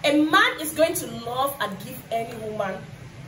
A man is going to love and give any woman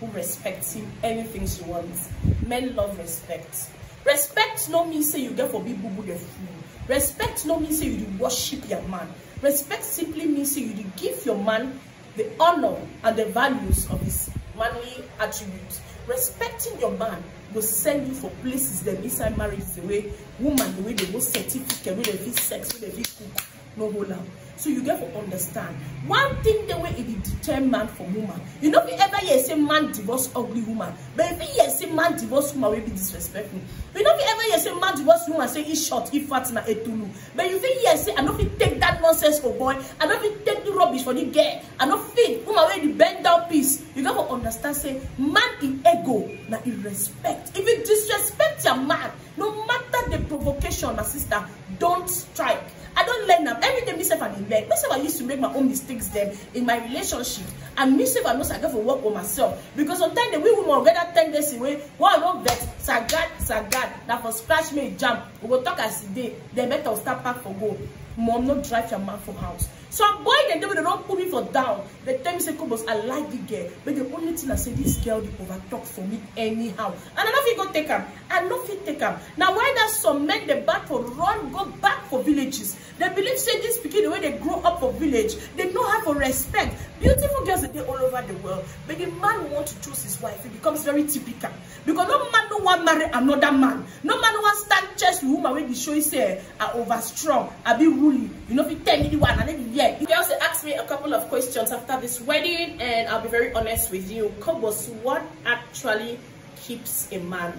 who respects him anything she wants. Men love respect. Respect no mean say you get for big boo the fool. Respect no mean say you do worship your man. Respect simply means say you do give your man the honor and the values of his manly attributes. Respecting your man will send you for places that inside marriage is the way woman, the way they go certificate, the way they feel sex, the way they feel cook, no hold on. So you get to understand. One thing the way it deter man from woman. You know if you ever hear say man divorce ugly woman, but if you hear say man divorce woman will be disrespectful. You know if you ever hear say man divorce woman say he short, he fat na etulu. But you think hear say I don't fit take that nonsense for boy, I don't fit take the rubbish for the girl, I don't fit woman where the bend down piece. You got to understand say man in ego na in respect. If you disrespect your man, no matter the provocation, my sister, don't strike. I don't learn them. Every day, myself and learn. Myself, I used to make my own mistakes then in my relationship. And myself, I know I got to work on myself. Because sometimes the way we will get 10 days away, one of that, sagad, that for scratch me jump. We will talk as today. Then better start back for go. Mom, not drive your man from house. Some boy, they don't put me for down. They tell me, say, Kobos, I like the girl. But the only thing I say, this girl, they over talk for me anyhow. And I know if you go take him. I know if you take him. Now, why does some men, they back for run, go back for villages? They believe, say, this speaking the way they grow up for village. They know how to respect. Beautiful girls, they all over the world. But the man who wants to choose his wife, it becomes very typical. Because no man don't want to marry another man. No man don't want to stand chest with woman when the show is say, are over strong, I be ruling. You know, if you tell me the one, and then yeah. You also asked me a couple of questions after this wedding, and I'll be very honest with you. Kobos, what actually keeps a man?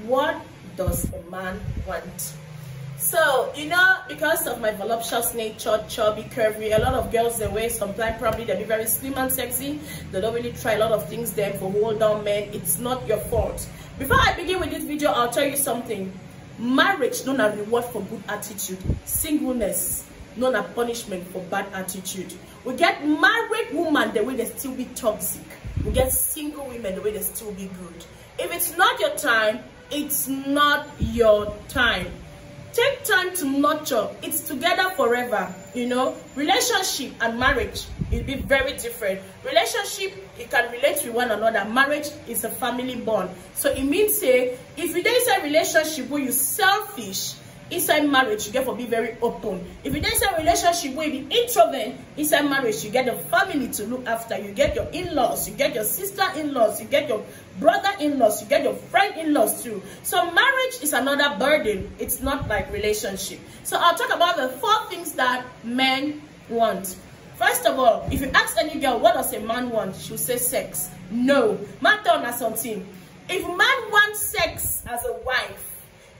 What does a man want? So, you know, because of my voluptuous nature, chubby, curvy, a lot of girls, they wear sometimes probably they be very slim and sexy. They don't really try a lot of things there for hold down men. It's not your fault. Before I begin with this video, I'll tell you something. Marriage, not a reward for good attitude. Singleness, not a punishment for bad attitude. We get married women the way they still be toxic. We get single women the way they still be good. If it's not your time, it's not your time. Take time to nurture. It's together forever. You know, relationship and marriage, it'll be very different. Relationship, you can relate with one another. Marriage is a family bond. So it means say, if you there is a relationship where you're selfish, inside marriage, you get to be very open. If you there is a relationship where you be introvert, inside marriage, you get a family to look after. You get your in-laws, you get your sister-in-laws, you get your brother-in-laws, you get your friend-in-laws too. So marriage is another burden. It's not like relationship. So I'll talk about the 4 things that men want. First of all, if you ask any girl, what does a man want? She'll say sex. No. Man tell us something. If man wants sex as a wife,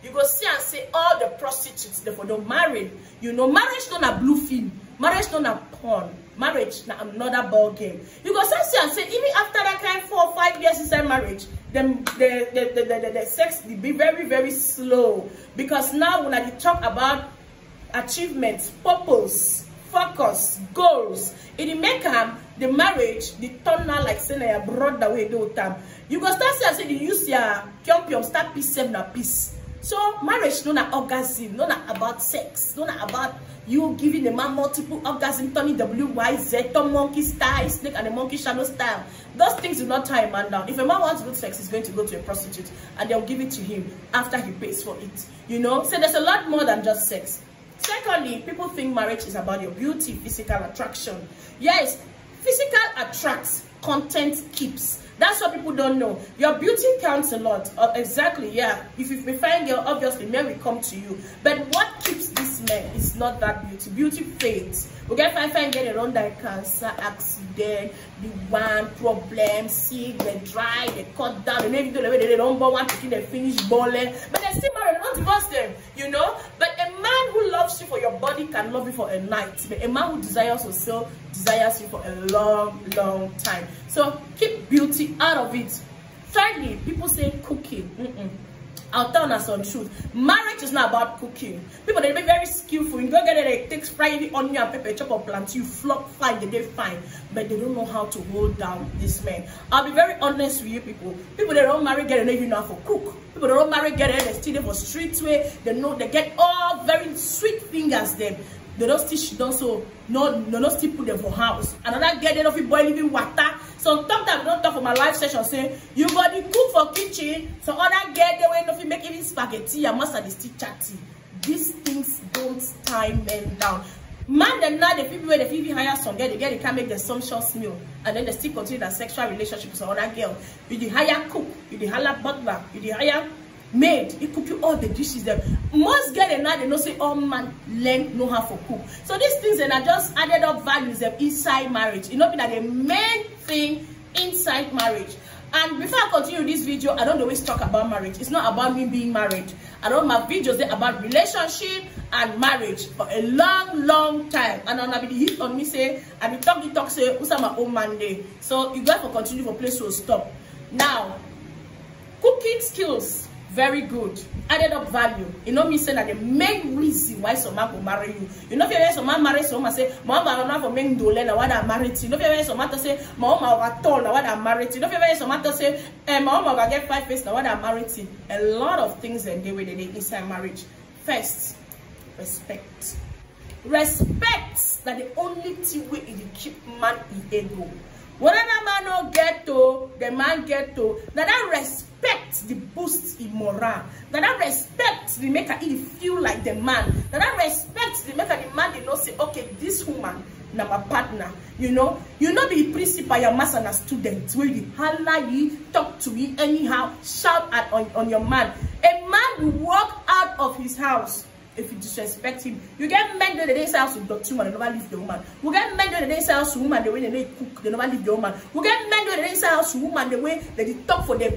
you go see and say all the prostitutes therefore don't marry. You know, marriage not a blue film. Marriage not a porn. Marriage not another ball game. You go see and say even after that kind of 4 or 5 years inside marriage, then the sex will be very, very slow. Because now when I talk about achievements, purpose, focus, goals, it make the marriage, the turn out like saying a brother way do time. You go start see and say you use your pium start piece 7 a piece. So marriage not orgasm, not about sex, not about you giving the man multiple orgasm, Tony WYZ, Tom monkey style, snake and the monkey shadow style. Those things do not tie a man down. If a man wants good sex, he's going to go to a prostitute and they'll give it to him after he pays for it. You know, so there's a lot more than just sex. Secondly, people think marriage is about your beauty, physical attraction. Yes, physical attracts, content keeps. That's what people don't know. Your beauty counts a lot. Exactly, yeah. If you find girl, obviously men will come to you. But what keeps this man is not that beauty. Beauty fades. We get fine get around like cancer, accident, the one problem, sick, they dry, they cut down, and everything they don't want to they finish balling. But they still married, not divorce them, you know. But a man who loves you for your body can love you for a night. But a man who desires you still desires you for a long, long time. So keep beauty out of it. Thirdly, people say cooking. I'll tell us some truth. Marriage is not about cooking. People they be very skillful. You go get it, it takes fry the onion and pepper, chop up plant, you flop fine, they fine. But they don't know how to hold down this man. I'll be very honest with you people. People they don't marry get it, they know how to cook. People they don't marry get it, they still there for street way. They know they get all very sweet fingers them. they don't still she don't so no still put them for house. Another girl they don't fit boil even water. So sometimes we don't talk for my live session say you got the cook for kitchen. So other girl they will not fit make even spaghetti and master they still chatty. These things don't tie men down. Man, then now the people where the people hire some girl, they can't make the sumptuous meal, and then they still continue that sexual relationship with some other girl. You the hire cook, you the hire butler, you the hire maid, he cook you all the dishes there. Most girls now they know say all man learn know how to cook. So these things then are just added up values of inside marriage. You know that the main thing inside marriage. And before I continue this video, I don't always talk about marriage. It's not about me being married. I don't have videos there about relationship and marriage for a long time. And I'll be the hit on me say, I be talk say, who's my own man day. So you guys will continue for place to stop. Now, cooking skills, very good. Added up value. You know me say that the main reason why some man will marry you. You know if you hear some man marry someone say, Mama not for men dole na what I'm married to. You know if you hear some man say, Mama over tall na what I'm married to. You know if you hear some man say, Mama over get 5 face na what I'm married to. A lot of things and they way they inside marriage. First, respect. Respect that the only thing way is to keep man in ego. Whatever man no get to, the man get to. Now that respect the boost in morale. Now that respect the maker he feel like the man. Now that respect the maker the man they know say, okay, this woman now my partner. You know be principal your master and a student. Where you holla you talk to you anyhow, shout at on your man. A man will walk out of his house. If you disrespect him, you get men that they say house with doctor and they never leave the woman. We get men that they say house with woman the way they cook, they never leave the woman. We get men that they say house with woman the way that they talk for them.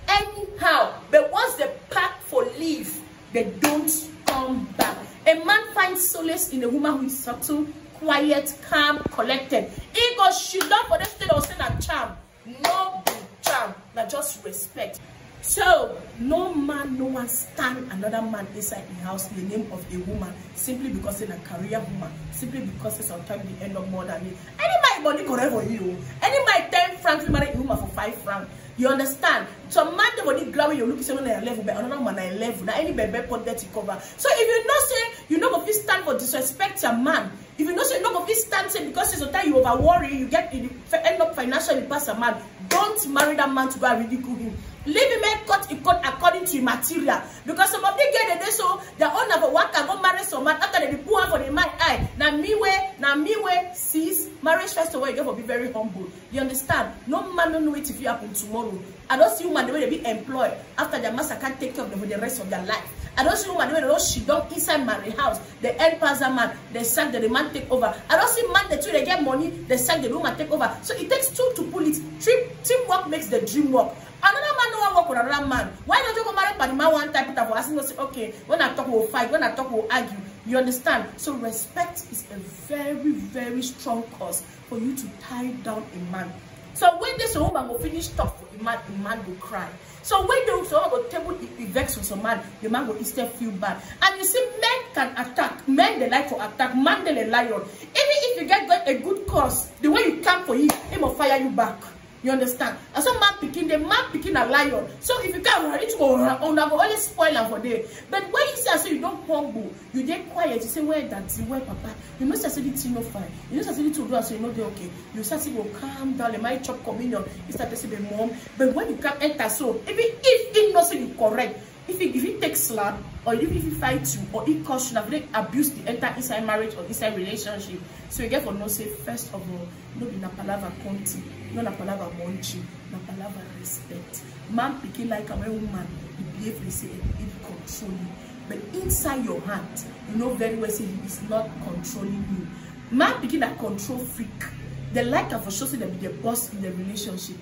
Anyhow, but once they pack for leave, they don't come back. A man finds solace in a woman who is subtle, quiet, calm, collected. He goes shit down for the state of sin and charm. No charm, not just respect. So, no man, no one stand another man inside the house in the name of a woman simply because they're a career woman, simply because sometimes they end up more than you. Any man money correct for you. Any man 10 francs you marry a woman for 5 francs. You understand? So man the body grab you look at a level, but another man at level. Now any baby put that cover. So if you not say you know if you stand for disrespect your man, if you not say no if you stand say because sometimes you over worry, you get end up financially pass a man. Don't marry that man to go and ridicule him. Leave him and cut according to material. Because some of them get it so the owner of work can go marry some man after they be poor for the man. Aye, now me way sees marriage first of all you got to be very humble. You understand? No man don't know it if you happen tomorrow. I don't see woman the way they be employed after their master can't take care of them for the rest of their life. I don't see woman the way they don't she don't inside marry house. They end pass a man, they sack the man take over. I don't see man the two they get money, they sack the woman take over. So it takes 2 to pull it. Teamwork makes the dream work. Another man don't work with another man. Why don't you go marry the man one time for asking us, okay, when I talk we'll fight, when I talk we'll argue. You understand? So respect is a very strong cause for you to tie down a man. So when this woman will finish talk for the man will cry. So when the woman will table the vex with some man, the man will instead feel bad. And you see, men can attack. Men they like to attack. Man they lion. Even if you get a good cause, the way you come for him, he will fire you back. You understand? And some man picking a lion. So if you can't ready to go on, will always spoil her for day. But when you say you don't humble, you get quiet, you say, where that's where papa. You must have said it's no fine. You must have said it to do so you know they're okay. You start to go calm down, they might chop communion, you start to say the mom. But when you can't enter so, even if he knows you correct, if he takes slap, or if he fight you, or he cause you, they abuse the entire inside marriage or inside relationship. So you get for no say, first of all, no be na palabra conti, no na palabra monchi, na palabra respect. Man picking like a woman, he behave they say he control you. But inside your heart, you know very well say he is not controlling you. Man picking a control freak. They like her for sure say they be the boss in the relationship.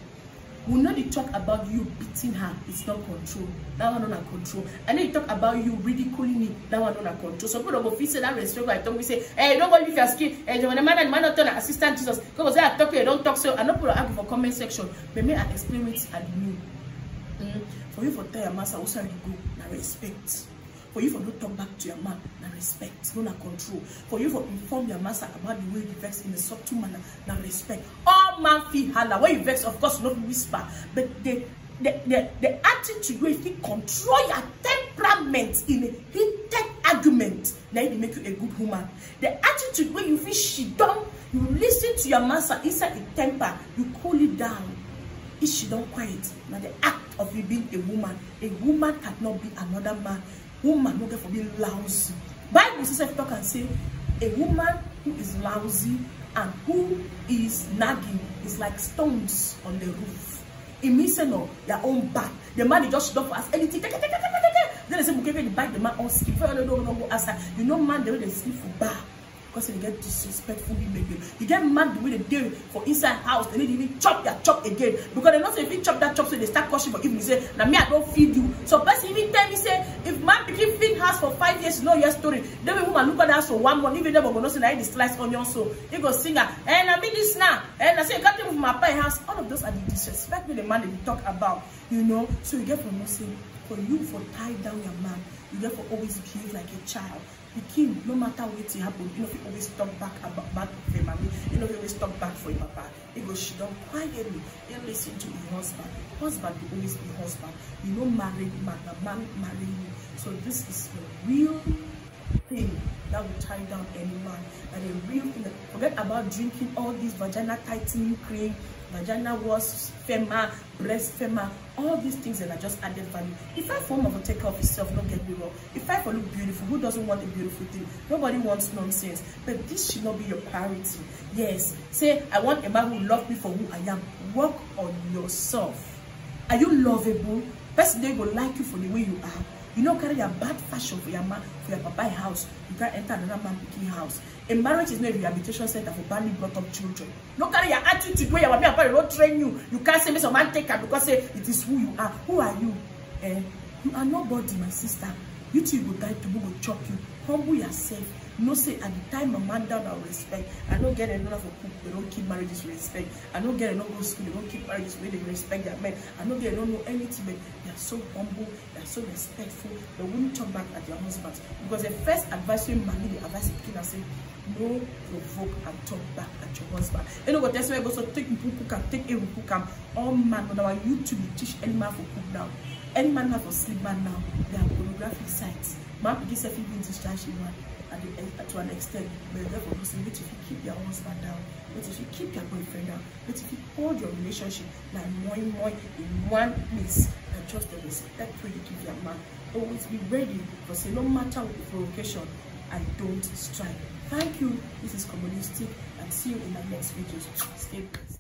We know they talk about you beating her, it's not control. That one not control. And then you talk about you ridiculing it, that one not control. So people don't go say that respect. I talk, we say, hey, don't go leave your skin. Hey, when the man and man not turn an assistant Jesus. Because I talk, you don't talk so. I'm not put argue for comment section. But may I explain it at you. For you for tell your master also you go, now respect. For you for not talk back to your man, now respect, not control. For you for inform your master about the way you vex in a subtle manner, now respect. All man feel holla. When you vex, of course, not whisper. But the attitude where you control your temperament in a heated argument, now it make you a good woman. The attitude where you feel she done, you listen to your master inside a temper, you cool it down. If she don't quiet, now the act of you being a woman cannot be another man. Woman no get for being lousy. Bible says talk and say a woman who is lousy and who is nagging is like stones on the roof. It means no, their own back. The man is just stop for us anything. Then they say we give bite the man on sleep. You know man the way they sleep for bar. Because they get disrespectful, you get mad the way they do for inside house, they need to even chop their chop again. Because they not say if you chop that chop, so they start caution for evening. Say, now me, I don't feed you. So person even tell me, say, if man begin feed house for 5 years, you know your story. Then when woman look at the house for 1 month, even them will not say that I slice onion, so you go singer, and I mean this now, and I say, I got them with my pie house. All of those are the disrespect with the man that we talk about, you know. So you get from no say, for you for tie down your man, you get for always behave like a child. The king, no matter what it happen, you know, if you always talk back about for mommy, you know, if you always talk back for your papa, he goes, she don't quietly, you listen to your husband. Husband will always be husband. You know, married man, a man marry you. So this is the real thing that will tie down any man. And the real thing that, forget about drinking all these vagina tightening cream, vagina wash, FEMA, breast FEMA, all these things that are just added value. If I form of a take care of yourself, don't get me wrong. If I look beautiful, who doesn't want a beautiful thing? Nobody wants nonsense. But this should not be your priority. Yes, say I want a man who loves me for who I am. Work on yourself. Are you lovable? Person they will like you for the way you are. You don't carry a bad fashion for your man, for your papa house. You can't enter another man picking house. A marriage is not a rehabilitation center for badly brought up children. Don't carry your attitude where your mama and papa don't train you. You can't say me some man take her because say it is who you are. Who are you? You are nobody, my sister. You two will die to go chop you. Humble yourself. No say at the time a man down our respect. I don't get enough for cook, they don't keep marriages with respect. I don't get enough go school, they don't keep marriages where they respect their men. I don't get enough know anything, but they are so humble, they are so respectful, they wouldn't talk back at their husbands. Because the first advice when man the advice the king and say, no provoke and talk back at your husband. You know what that's why I go so take cook and take a cook and all man on our YouTube teach any man for cook now. Any man have a sleep man now, they have pornographic sites. Man begins to feel distraction to an extent, but therefore, if you keep your husband down, but if you keep your boyfriend down, but if you hold your relationship like more in one place, and just the respect where you give your man, always be ready for say no matter what the provocation, I don't strike. Thank you. This is Communistic, and see you in my next videos. Stay blessed.